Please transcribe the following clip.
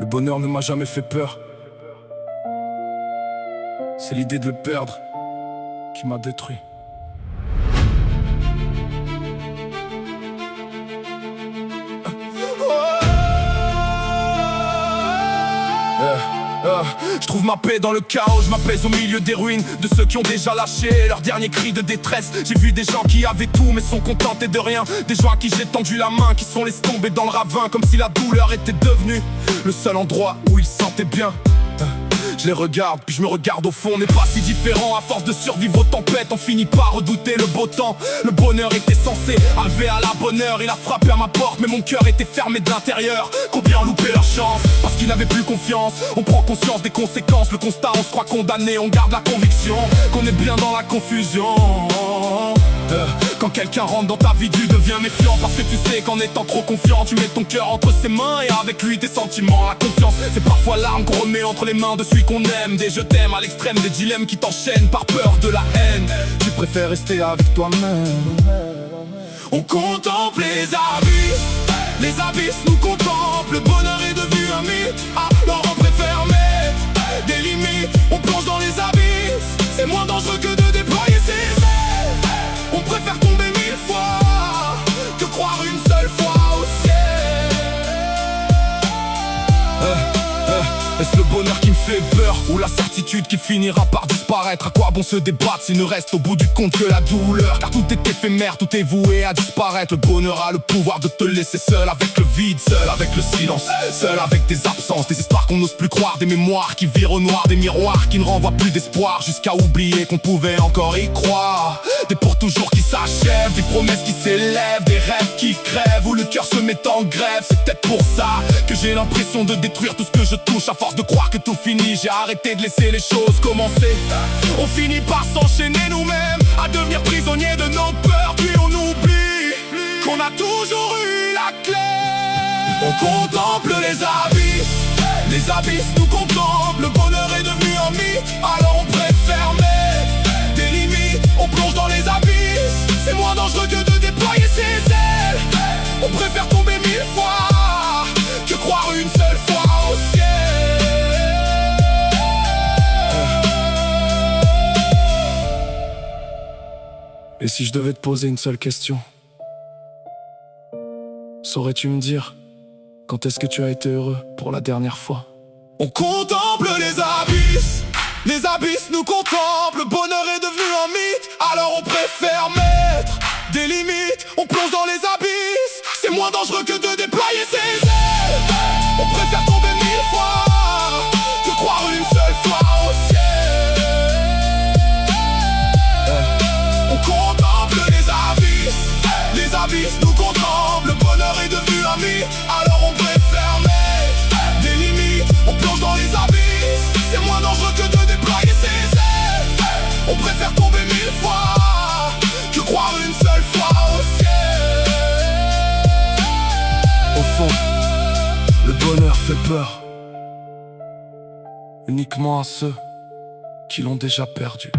Le bonheur ne m'a jamais fait peur. C'est l'idée de le perdre qui m'a détruit. Je trouve ma paix dans le chaos, je m'apaise au milieu des ruines de ceux qui ont déjà lâché leur dernier cri de détresse. J'ai vu des gens qui avaient tout mais sont contentés de rien. Des gens à qui j'ai tendu la main, qui sont laissés tomber dans le ravin, comme si la douleur était devenue le seul endroit où ils se sentaient bien. Je les regarde, puis je me regarde au fond. On n'est pas si différent, à force de survivre aux tempêtes on finit par redouter le beau temps. Le bonheur était censé arriver à la bonne heure. Il a frappé à ma porte, mais mon cœur était fermé de l'intérieur. Combien ont loupé leur chance, parce qu'ils n'avaient plus confiance. On prend conscience des conséquences, le constat on se croit condamné. On garde la conviction qu'on est bien dans la confusion. Quand quelqu'un rentre dans ta vie, tu deviens méfiant, parce que tu sais qu'en étant trop confiant, tu mets ton cœur entre ses mains et avec lui tes sentiments. La confiance, c'est parfois l'arme qu'on remet entre les mains de celui qu'on aime. Des je t'aime à l'extrême, des dilemmes qui t'enchaînent par peur de la haine. Tu préfères rester avec toi-même. On contemple les abysses nous contemplent. Le bonheur est devenu un mythe, alors on préfère mettre des limites. On plonge dans les abysses, c'est moins dangereux que de déployer ses ailes. On préfère tomber 1000 fois que croire une seule fois au ciel. Est-ce le bonheur qui me fait peur, ou la certitude qui finira par disparaître? À quoi bon se débattre s'il ne reste au bout du compte que la douleur? Car tout est éphémère, tout est voué à disparaître. Le bonheur a le pouvoir de te laisser seul avec le vide, seul avec le silence, seul avec tes absences. Des histoires qu'on n'ose plus croire, des mémoires qui virent au noir, des miroirs qui ne renvoient plus d'espoir, jusqu'à oublier qu'on pouvait encore y croire. Des pour toujours qui s'achèvent, des promesses qui s'élèvent, des rêves qui crèvent, où le cœur se met en grève. C'est peut-être pour ça que j'ai l'impression de détruire tout ce que je touche. À force de croire que tout finit, j'ai arrêté de laisser les choses commencer. On finit par s'enchaîner nous-mêmes, à devenir prisonniers de nos peurs. Puis on oublie qu'on a toujours eu la clé. On contemple les abysses nous contemplent. Le bonheur est devenu un mythe, alors on préfère mettre des limites. On plonge dans les abysses, c'est moins dangereux que de déployer ses ailes. On préfère tomber 1000 fois que croire une seule fois au ciel. Et si je devais te poser une seule question, saurais-tu me dire quand est-ce que tu as été heureux pour la dernière fois? On contemple les abysses nous contemplent. Le bonheur est devenu un mythe, alors on préfère mettre des limites. On plonge dans les abysses, c'est moins dangereux que de déployer ses ailes. On préfère tomber 1000 fois que croire une seule fois au ciel. On contemple les abysses nous contemplent. Le bonheur est devenu un mythe, alors on préfère mettre des limites. On plonge dans les abysses, c'est moins dangereux que de déployer ses ailes. On préfère tomber 1000 fois que croire une seule fois au ciel. Au fond, le bonheur fait peur uniquement à ceux qui l'ont déjà perdu.